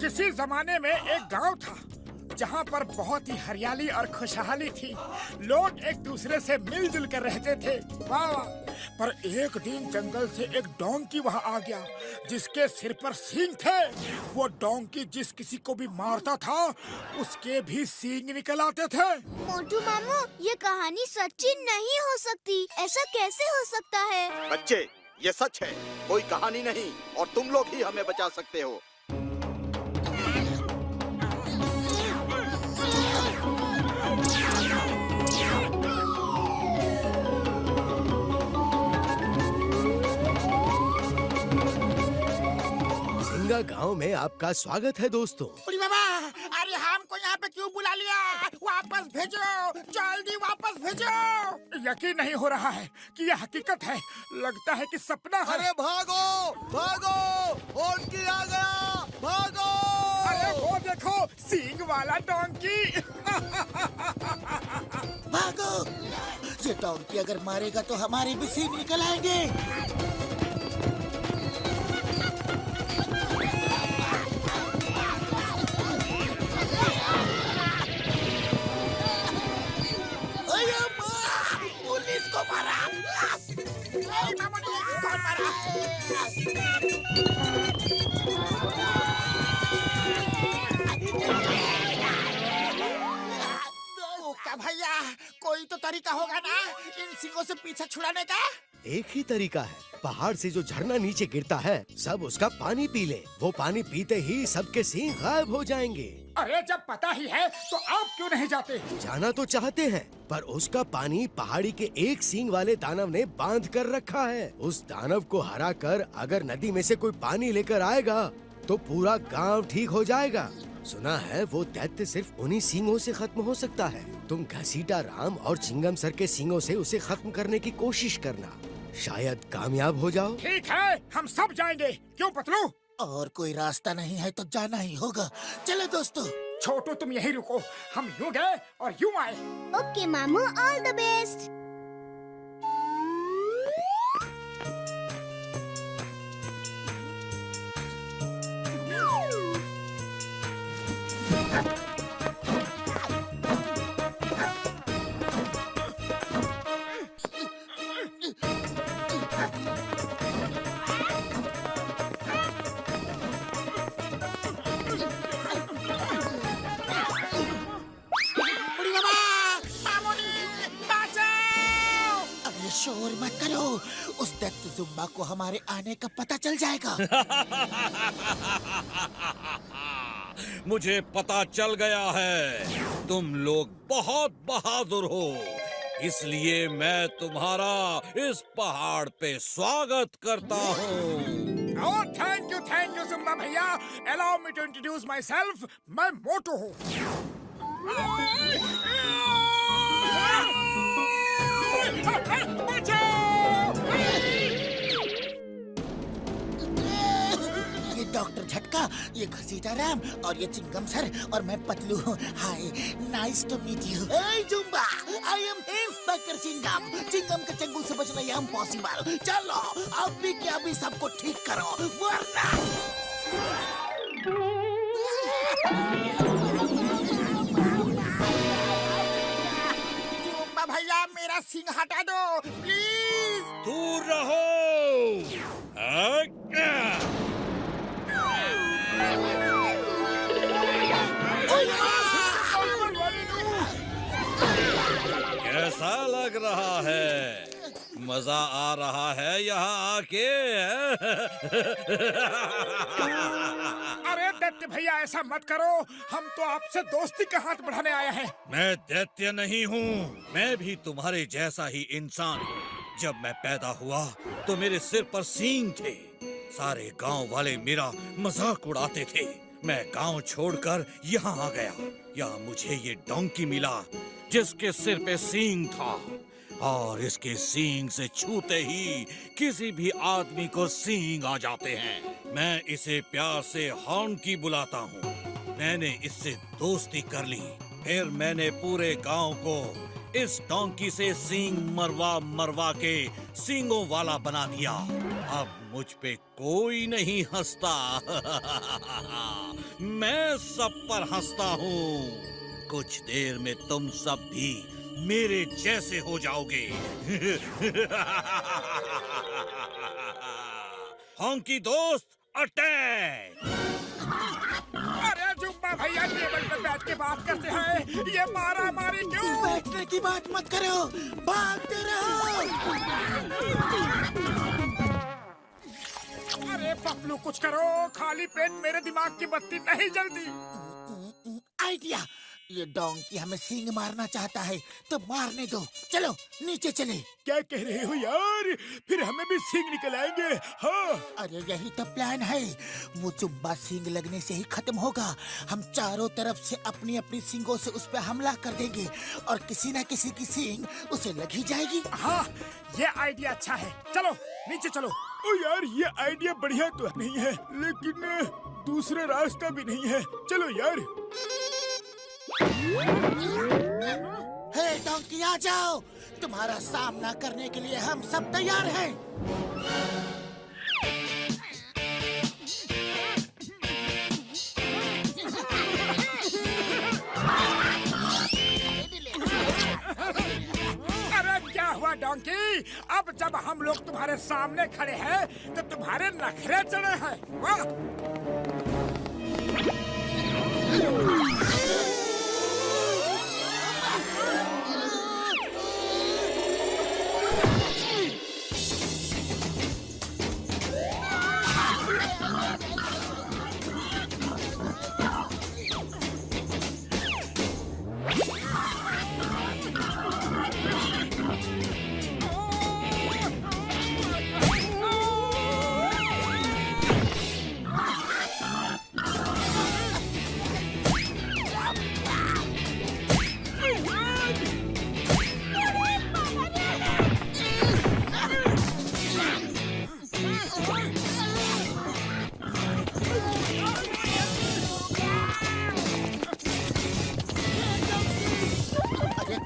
किसी जमाने में एक गांव था जहां पर बहुत ही हरियाली और खुशहाली थी। लोग एक दूसरे से मिलजुल कर रहते थे। वाह! पर एक दिन जंगल से एक डोंकी वहां आ गया जिसके सिर पर सींग थे। वो डोंकी जिस किसी को भी मारता था उसके भी सींग निकल आते थे। मोटू मामू, ये कहानी सच्ची नहीं हो सकती। ऐसा कैसे हो सकता है? बच्चे, ये सच है, कोई कहानी नहीं, और तुम लोग ही हमें बचा सकते हो। सिंगा गांव में आपका स्वागत है दोस्तों। अरे बाबा, अरे हमको यहाँ पे क्यों बुला लिया? वापस भेजो, जल्दी वापस भेजो। यकीन नहीं हो रहा है कि यह हकीकत है। लगता है कि सपना है। अरे भागो भागो, डोंकी आ गया, भागो। अरे वो देखो, सींग वाला डोंकी। भागो, ये डोंकी अगर मारेगा तो हमारे भी सींग निकल आएंगे। पुलिस को मारा। कौन मारा? ओका भैया, कोई तो तरीका होगा ना इन सिंगों से पीछा छुड़ाने का? एक ही तरीका है, पहाड़ से जो झरना नीचे गिरता है सब उसका पानी पी ले। वो पानी पीते ही सबके सींग गायब हो जाएंगे। अरे जब पता ही है तो आप क्यों नहीं जाते? जाना तो चाहते हैं, पर उसका पानी पहाड़ी के एक सींग वाले दानव ने बांध कर रखा है। उस दानव को हरा कर अगर नदी में से कोई पानी लेकर आएगा तो पूरा गांव ठीक हो जाएगा। सुना है वो दैत्य सिर्फ उन्हीं सींगों से खत्म हो सकता है। तुम घसीटा राम और चिंगम सर के सींगों से उसे खत्म करने की कोशिश करना, शायद कामयाब हो जाओ। ठीक है, हम सब जाएंगे। क्यों पतलू? और कोई रास्ता नहीं है तो जाना ही होगा। चलो दोस्तों। छोटू तुम यहीं रुको, हम यूं गए और यूं आए। ओके मामू, ऑल द बेस्ट। शोर मत करो, उस दैत्य जुम्बा को हमारे आने का पता चल जाएगा। मुझे पता चल गया है, तुम लोग बहुत बहादुर हो, इसलिए मैं तुम्हारा इस पहाड़ पे स्वागत करता हूँ। Oh, thank you, जुम्बा भैया। Allow me to introduce myself. मैं मोटू हूँ। ये डॉक्टर झटका, ये घसीटा राम और ये चिंगम सर और मैं पतलू हूँ। Hi, nice to meet you. Hey जुम्बा, I am inspector Chingum. Chingum के चंगुल से बचना ये इम्पॉसिबल। चलो अब भी क्या भी सबको ठीक करो, वरना जुम्बा भैया, मेरा सिंह हटा दो प्लीज। दूर रहो। कैसा लग रहा है? मजा आ रहा है यहाँ आके? अरे दैत्य भैया, ऐसा मत करो, हम तो आपसे दोस्ती का हाथ बढ़ाने आए हैं। मैं दैत्य नहीं हूँ, मैं भी तुम्हारे जैसा ही इंसान हूँ। जब मैं पैदा हुआ तो मेरे सिर पर सींग थे। सारे गांव वाले मेरा मजाक उड़ाते थे। मैं गांव छोड़कर यहाँ आ गया। यहाँ मुझे ये डोंकी मिला जिसके सिर पे सींग था, और इसके सींग से छूते ही किसी भी आदमी को सींग आ जाते हैं। मैं इसे प्यार से हॉर्नकी बुलाता हूँ। मैंने इससे दोस्ती कर ली। फिर मैंने पूरे गांव को इस डोंकी से सींग मरवा मरवा के सींगों वाला बना दिया। अब मुझ पे कोई नहीं हंसता। मैं सब पर हंसता हूँ। कुछ देर में तुम सब भी मेरे जैसे हो जाओगे। हॉन्की दोस्त अटैक! अरे जुम्बा भैया टेबल पे बैठ के बात करते हैं, ये मारा मारी क्यों? बैठने की बात मत करो, भागते रहो। अरे पपलू कुछ करो, खाली पेट मेरे दिमाग की बत्ती नहीं जलती। आइडिया, ये डोंकी हमें सींग मारना चाहता है तो मारने दो। चलो नीचे चले। क्या कह रहे हो यार? फिर हमें भी सींग निकल आएंगे। हाँ अरे यही तो प्लान है। वो जुम्बा सींग लगने से ही खत्म होगा। हम चारों तरफ से अपनी अपनी सींगों से उस पर हमला कर देंगे और किसी न किसी की सींग उसे लग ही जाएगी। हाँ, ये आइडिया अच्छा है। चलो नीचे चलो। ओ यार, ये आइडिया बढ़िया तो नहीं है, लेकिन दूसरा रास्ता भी नहीं है। चलो यार। हे डोंकी, आ जाओ। तुम्हारा सामना करने के लिए हम सब तैयार हैं। अरे क्या हुआ डोंकी? अब जब हम लोग तुम्हारे सामने खड़े हैं तो तुम्हारे नखरे चढ़े हैं। वाह!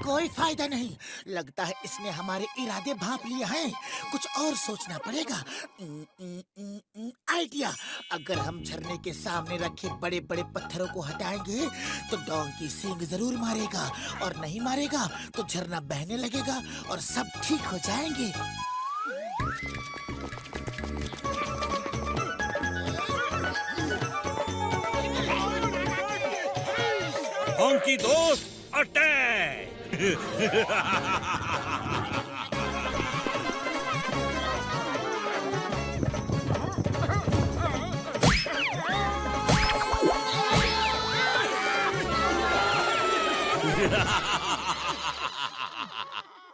कोई फायदा नहीं। लगता है इसने हमारे इरादे भांप लिए हैं। कुछ और सोचना पड़ेगा। आइडिया, अगर हम झरने के सामने रखे बड़े बड़े पत्थरों को हटाएंगे तो डोंकी सींग जरूर मारेगा, और नहीं मारेगा तो झरना बहने लगेगा और सब ठीक हो जाएंगे। हॉन्की दोस्त अटैक!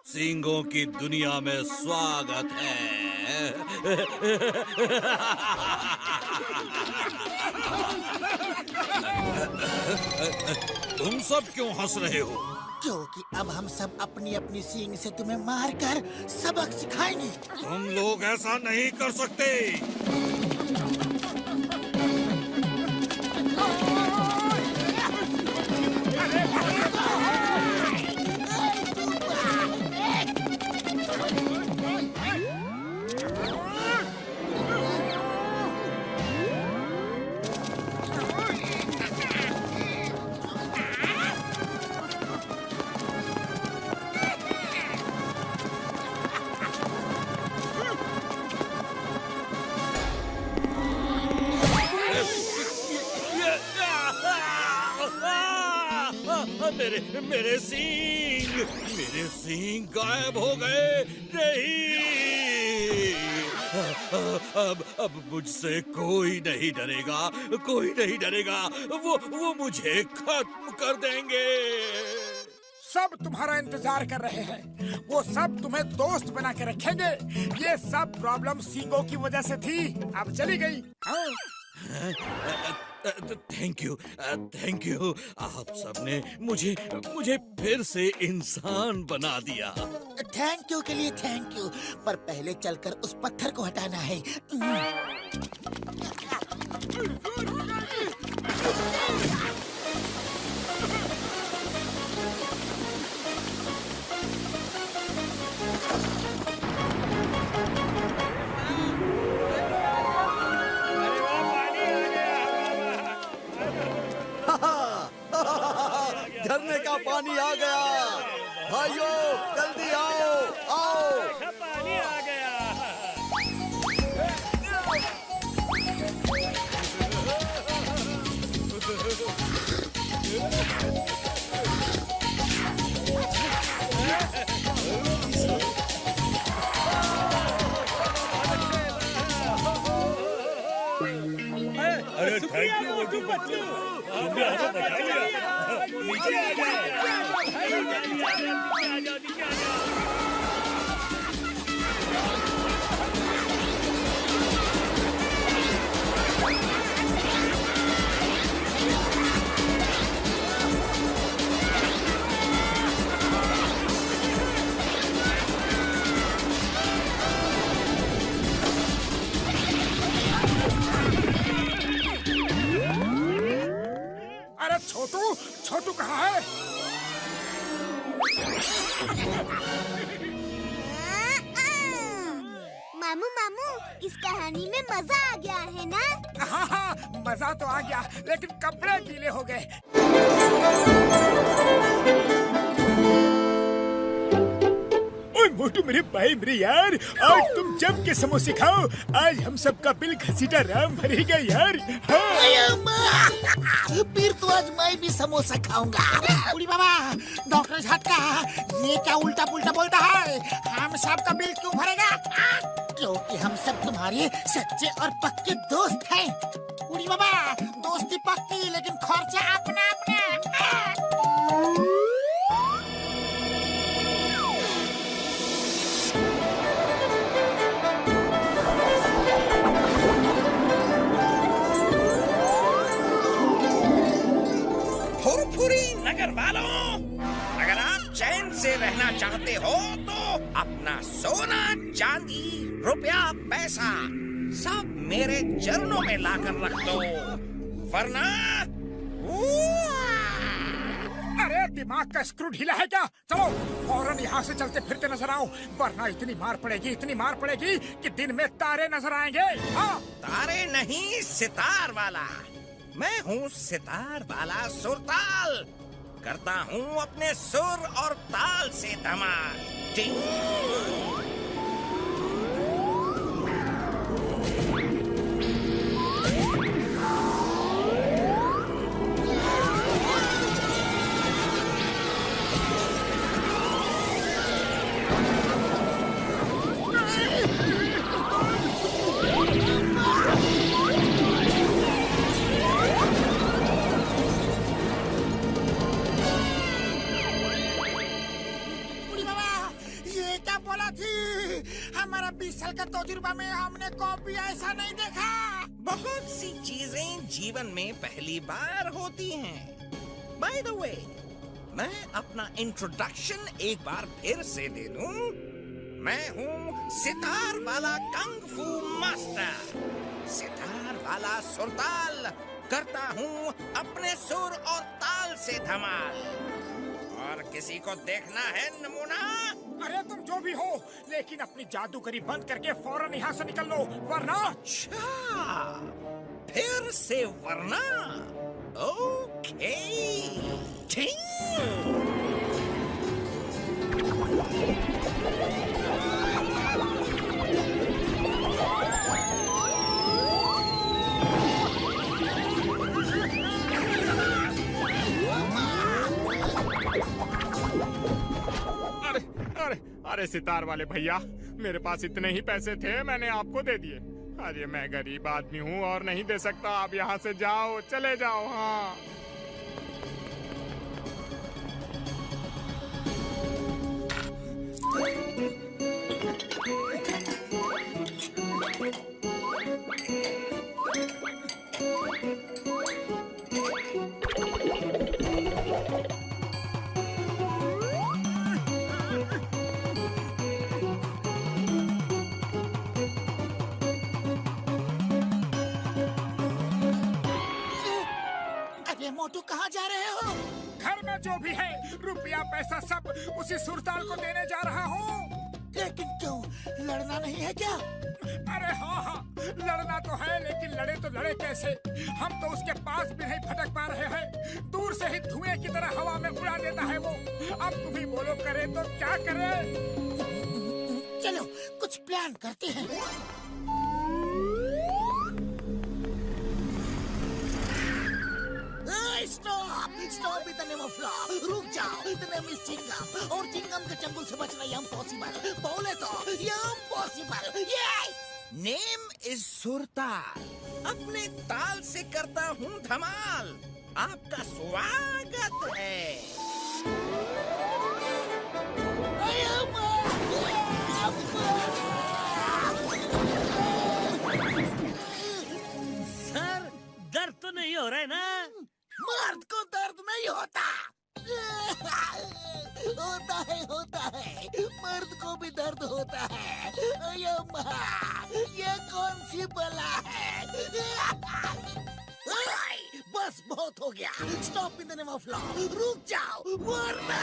सींगों की दुनिया में स्वागत है। तुम सब क्यों हंस रहे हो? क्योंकि अब हम सब अपनी अपनी सींग से तुम्हें मारकर सबक सिखाएंगे। तुम लोग ऐसा नहीं कर सकते। मेरे सींग गायब हो गए। नहीं, अब मुझसे कोई नहीं डरेगा, कोई नहीं डरेगा। वो मुझे खत्म कर देंगे। सब तुम्हारा इंतजार कर रहे हैं। वो सब तुम्हें दोस्त बना के रखेंगे। ये सब प्रॉब्लम सींगों की वजह से थी, अब चली गई। हाँ? Thank you. आप सबने मुझे फिर से इंसान बना दिया। थैंक यू के लिए थैंक यू, पर पहले चलकर उस पत्थर को हटाना है। पानी आ गया। भाइयों जल्दी आओ, आओ। पानी आ गया। अरे थैंक यू मोटू पतलू, तुमने हमें बचा लिया। नीचे आ जाओ, नीचे आ जाओ। अरे छोटू, छोटू कहाँ है? मामू मामू, इस कहानी में मजा आ गया है ना? हाँ हाँ, मजा तो आ गया, लेकिन कपड़े गीले हो गए। ओए मोटू मेरे भाई मेरे यार, आज तुम जम के समोसे खाओ। आज हम सबका बिल घसीटा राम भरेगा यार। हाँ। फिर तो आज मैं भी समोसा खाऊंगा। उड़ी बाबा, डॉक्टर झटका, ये क्या उल्टा पुल्टा बोलता है? हम सबका बिल क्यों भरेगा? क्योंकि हम सब तुम्हारे सच्चे और पक्के दोस्त हैं। उड़ी बाबा, दोस्ती पक्की लेकिन खर्चा अपना अपना। फुरफुरी नगर वालों, अगर आप चैन से रहना चाहते हो तो अपना सोना, चांदी, रुपया, पैसा सब मेरे चरणों में लाकर रख दो, वरना अरे दिमाग का स्क्रू ढीला है क्या? चलो फौरन यहाँ से चलते फिरते नजर आओ, वरना इतनी मार पड़ेगी, इतनी मार पड़ेगी कि दिन में तारे नजर आएंगे। हाँ। तारे नहीं, सितार वाला। मैं हूँ सितार वाला सुरताल, करता हूँ अपने सुर और ताल से धमाल। टिंग। हमारा 20 साल का तजुर्बा में हमने कभी ऐसा नहीं देखा। बहुत सी चीजें जीवन में पहली बार होती हैं। बाय द वे, मैं अपना इंट्रोडक्शन एक बार फिर से दे दूं। मैं हूँ सितार वाला कंग फू मास्टर, सितार वाला सुरताल, करता हूँ अपने सुर और ताल से धमाल। और किसी को देखना है नमूना? अरे तुम जो भी हो, लेकिन अपनी जादूगरी बंद करके फौरन यहाँ से निकल लो, वरना। अच्छा, फिर से वरना? ओके। अरे सितार वाले भैया, मेरे पास इतने ही पैसे थे, मैंने आपको दे दिए। अरे मैं गरीब आदमी हूँ और नहीं दे सकता। आप यहाँ से जाओ, चले जाओ। हाँ। मोटू कहाँ जा रहे हो? घर में जो भी है, रुपया पैसा सब उसी सुरताल को देने जा रहा हूँ। लेकिन क्यों, लड़ना नहीं है क्या? अरे हाँ हाँ, लड़ना तो है, लेकिन लड़े तो लड़े कैसे? हम तो उसके पास भी नहीं फटक पा रहे हैं। दूर से ही धुएं की तरह हवा में उड़ा देता है वो। अब तुम ही बोलो, करे तो क्या करे? चलो कुछ प्लान करते हैं। Stop stop with the name of law. रुक जाओ, द नेम इज चिंगम और चिंगम के चंगुल से बचना इम्पॉसिबल। बोले तो इम्पॉसिबल। ये नेम इज सुरताल। अपने ताल से करता हूँ धमाल। आपका स्वागत है। सर, दर्द तो नहीं हो रहा है ना? मर्द को दर्द नहीं होता। होता है मर्द को भी दर्द होता है। ये कौन सी बला है? बस बहुत हो गया। Stop in the name of law. रुक जाओ वरना।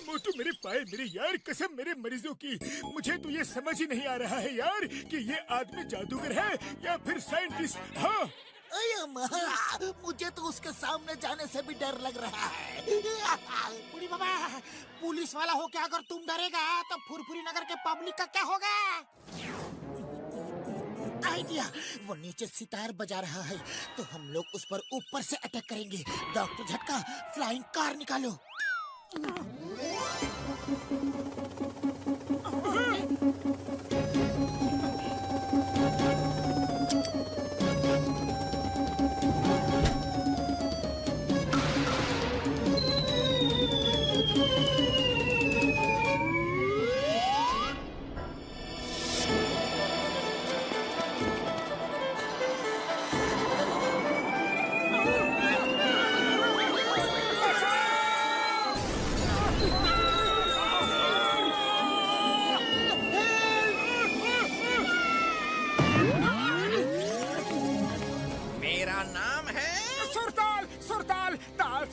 मोटू मेरे पाए, मेरे यार, कसम मेरे मरीजों की। मुझे तो ये समझ ही नहीं आ रहा है यार कि ये आदमी जादूगर है या फिर साइंटिस्ट। हाँ, मुझे तो उसके सामने जाने से भी डर लग रहा है। बुढ़ी बाबा, पुलिस वाला हो क्या अगर तुम डरेगा तो फुरफुरी नगर के पब्लिक का क्या होगा? आइडिया, वो नीचे सितार बजा रहा है तो हम लोग उस पर ऊपर से अटैक करेंगे। डॉक्टर झटका, फ्लाइंग कार निकालो।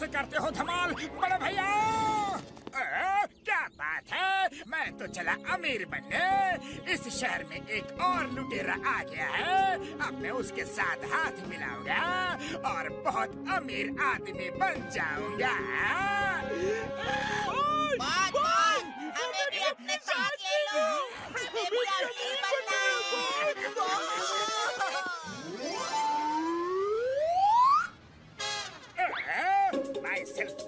करते हो धमाल बड़े भैया। क्या बात है, मैं तो चला अमीर बनने। इस शहर में एक और लुटेरा आ गया है। अब मैं उसके साथ हाथ मिलाऊंगा और बहुत अमीर आदमी बन जाऊंगा। हमें भी अपने साथ ले लो, हमें भी अमीर बनना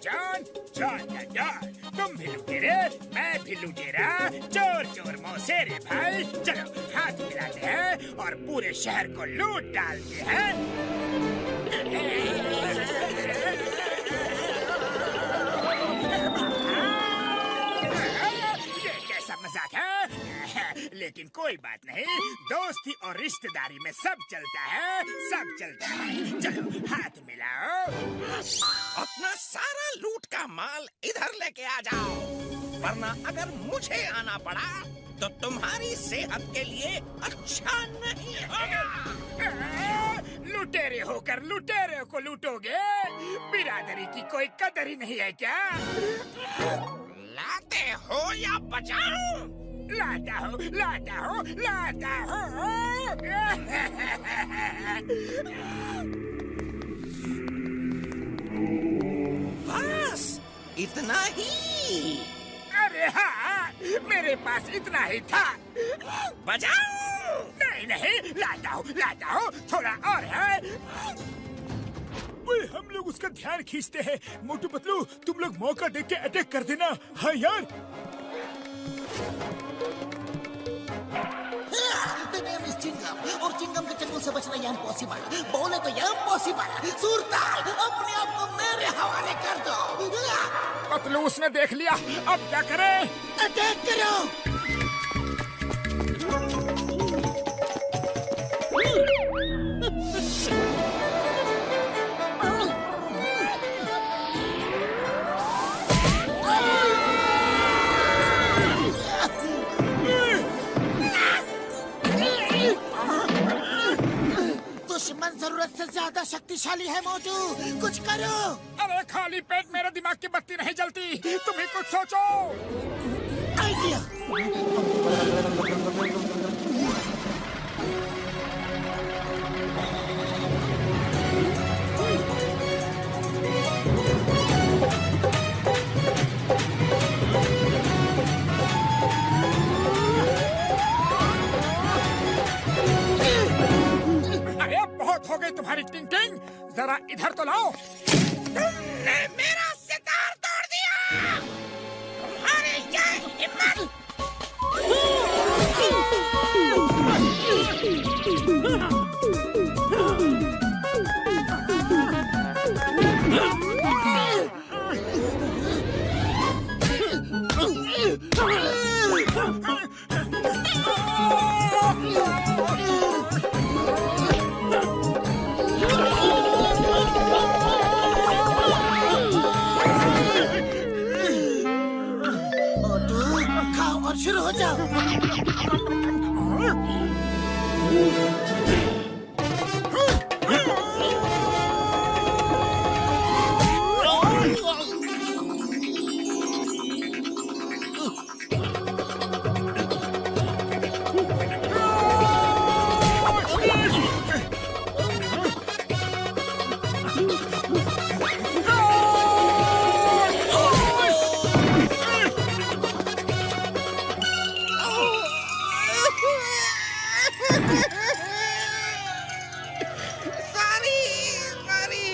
जॉन जॉन या जॉन, तुम भी लुटेरे, मैं भी लुटेरा। चोर चोर मौसेरे भाई, चलो हाथ मिलाते हैं और पूरे शहर को लूट डालते हैं। ये कैसा मजाक है? लेकिन कोई बात नहीं, दोस्ती और रिश्तेदारी में सब चलता है, सब चलता है। चलो हाथ मिलाओ। अपना सारा लूट का माल इधर लेके आ जाओ, वरना अगर मुझे आना पड़ा तो तुम्हारी सेहत के लिए अच्छा नहीं होगा। लुटेरे होकर लुटेरे को लूटोगे? बिरादरी की कोई कदर ही नहीं है क्या? लाते हो या बचाऊं? लाता हूँ, लाता हूँ, लाता हूँ। बस इतना ही? अरे हाँ, मेरे पास इतना ही था। बजाओ। नहीं नहीं, लाता हूँ, थोड़ा और है। ओए, हम लोग उसका ध्यान खींचते हैं। मोटू पतलू, तुम लोग मौका देख के अटैक कर देना। हाँ यार। चिंगम, और चिंगम के चंगुल से बचना इम्पॉसिबल। बोले तो इम्पॉसिबल। सुरताल, अपने आप को मेरे हवाले कर दो। पतलू उसने देख लिया, अब क्या करें? अटैक करो। से ज्यादा शक्तिशाली है मोटू, कुछ करो। अरे खाली पेट मेरे दिमाग की बत्ती नहीं जलती, तुम ही कुछ सोचो। आइडिया। अरे बहुत हो गई तुम्हारी टिंग टिंग, जरा इधर तो लाओ। तुमने मेरा सितार तोड़ दिया। तुम्हारी ये हिम्मत। मोटू खाओ और शुरू हो जाओ। सारी सारी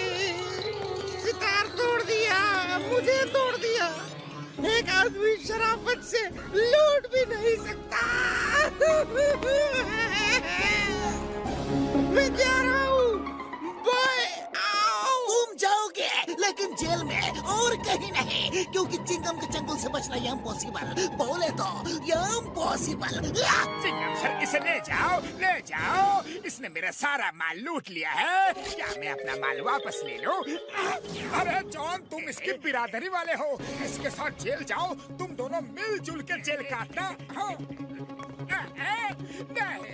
सितार तोड़ दिया, मुझे तोड़ दिया। एक आदमी शराफत से लूट भी नहीं सकता। मैं जा रहा हूँ। बाय। तुम जाओगे लेकिन जेल में और कहीं नहीं, क्योंकि चिंगम के चंगुल से बचना इम्पॉसिबल। बोले तो इम्पॉसिबल। चिंगम सर, इसे ले जाओ, ले जाओ। इसने मेरा सारा माल लूट लिया है। क्या मैं अपना माल वापस ले लूं? अरे जॉन, तुम इसकी बिरादरी वाले हो, इसके साथ जेल जाओ। तुम दोनों मिलजुल के जेल काटना। हाँ। नहीं।